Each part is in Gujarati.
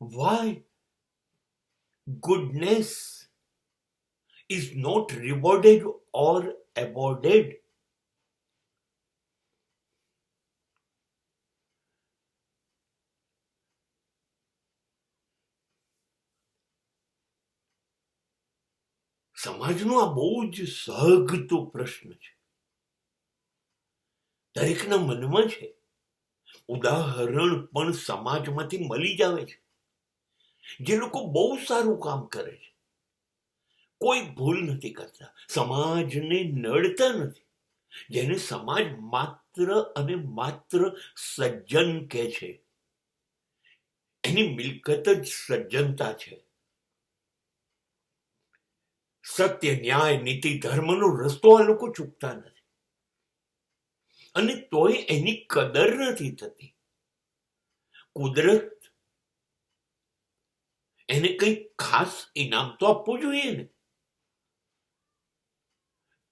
why goodness is not rewarded or awarded. સમાજનો આ બહુ જ સહગતો પ્રશ્ન છે, દરેકના મનમાં છે. ઉદાહરણ પણ સમાજમાંથી મળી જ આવે છે. જે લોકો બહુ સારું કામ કરે છે, કોઈ ભૂલ નથી કરતા, સમાજને નડતા નથી, જેને સમાજ માત્ર અને માત્ર સજ્જન કહે છે, એની મિલકત જ સજ્જનતા છે. સત્ય, ન્યાય, નીતિ, ધર્મનો રસ્તો આ લોકો ચૂકતા નથી, અને તોય એની કદર નથી થતી. કુદરત એને કંઈક ખાસ ઇનામ તો આપવું જોઈએ ને.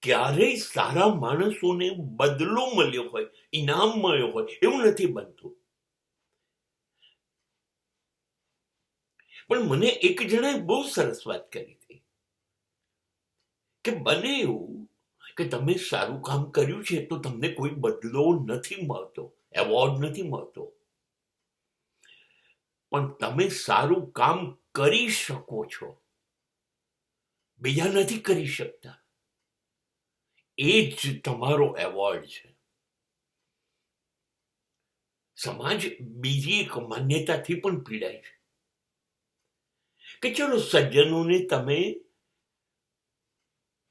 ક્યારેય સારા માણસોને બદલો મળ્યો હોય, ઇનામ મળ્યો હોય એવું નથી બનતું. પણ મને એક જણાએ બહુ સરસ વાત કરી હતી કે બને એવું કે તમે સારું કામ કર્યું છે તો તમને કોઈ બદલો નથી મળતો, એવોર્ડ નથી મળતો, પણ તમે સારું કામ કરી શકો છો, બીજા નથી કરી શકતા, એ જ તમારો એવોર્ડ છે. સમાજ બીજી એક માન્યતાથી પણ પીડાય છે કે ચલો સજ્જનોને તમે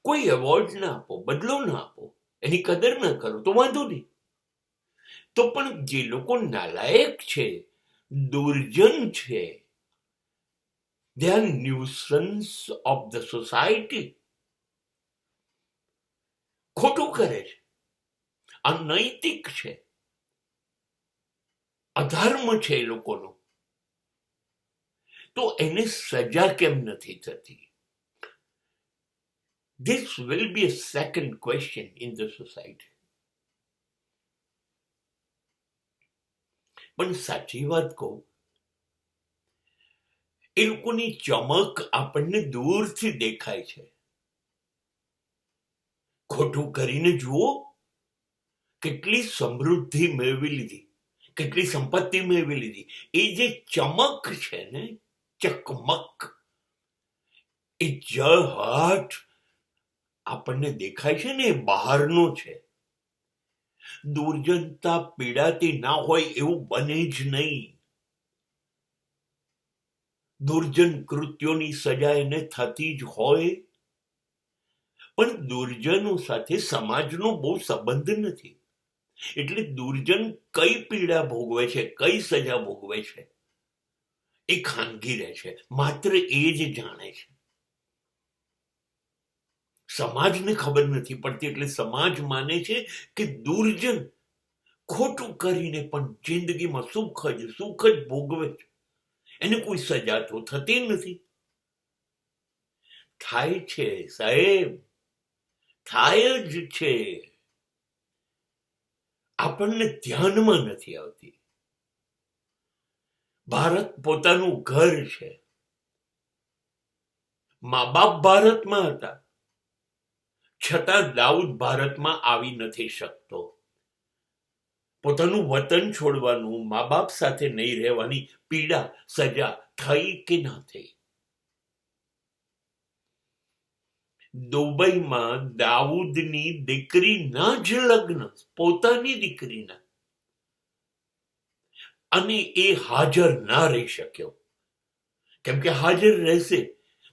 કોઈ એવોર્ડ ના આપો, બદલો ના આપો, એની કદર ના કરો તો વાંધો નહીં, તો પણ જે લોકો નાલાયક છે, દુર્જન છે, they are nuisance of the society, ખોટું કરે છે, અનૈતિક છે, અધર્મ છે એ લોકોનો, તો એને સજા કેમ નથી થતી? This will be a second question in the society. પણ સાચી વાત કહું, એ લોકોની ચમક આપણને દૂરથી દેખાય છે. ખોટું કરીને જુઓ, કેટલી સમૃદ્ધિ મેળવી લીધી, કેટલી સંપત્તિ મેળવી લીધી. એ જે ચમક છે ને, ચકમક, એ જળહટ આપણને દેખાય છે ને, એ બહારનો છે. દુર્જનતા પીડાતી ના હોય એવું બને જ નહીં. દુર્જન કૃત્યોની સજા એને થતી જ હોય, પણ દુર્જનો સાથે સમાજનો બહુ સંબંધ નથી. એટલે દુર્જન કઈ પીડા ભોગવે છે, કઈ સજા ભોગવે છે, એ ખાનગી રહે છે, માત્ર એ જ જાણે છે. સમાજને ખબર નથી પડતી, એટલે સમાજ માને છે કે દુર્જન ખોટું કરીને પણ જિંદગીમાં સુખ જ ભોગવે છે, એને કોઈ સજા તો થતી નથી. થાય છે સાહેબ, થાય જ છે, આપણને ધ્યાનમાં નથી આવતી. ભારત પોતાનું ઘર છે. મા બાપ ભારતમાં હતા, છતાં દાઉદ ભારતમાં આવી નથી શકતો. પોતાનું વતન છોડવાનું, મા બાપ સાથે નહીં રહેવાની પીડા, સજા થઈ કે ના થઈ? દુબઈમાં દાઉદની દીકરીના જ લગ્ન, પોતાની દીકરીના, અને એ હાજર ના રહી શક્યો. કેમ કે હાજર રહેશે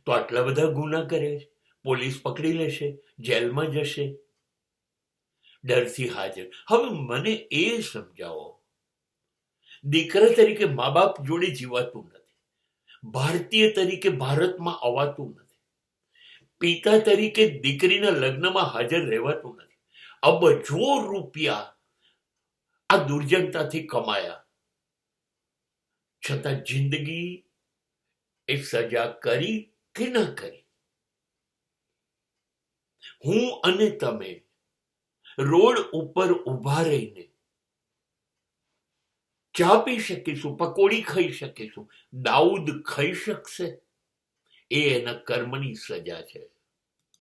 તો આટલા બધા ગુના કરે છે, પોલીસ પકડી લેશે, જેલમાં જશે, ડરથી હાજર. હવે મને એ સમજાવો, દીકરા તરીકે મા બાપ જોડે જીવાતું નથી, ભારતીય તરીકે ભારતમાં અવાતું નથી, પિતા તરીકે દીકરીના લગ્નમાં હાજર રહેવાતું નથી, અબજો રૂપિયા આ દુર્જનતાથી કમાયા, છતાં જિંદગી એ સજા કરી કે ના કરી? હું અને તમે રોડ ઉપર ઉભા રહીને ચા પી શકીશું, પકોડી ખાઈ શકીશું. દાઉદ ખાઈ શકશે? એ એના કર્મની સજા છે.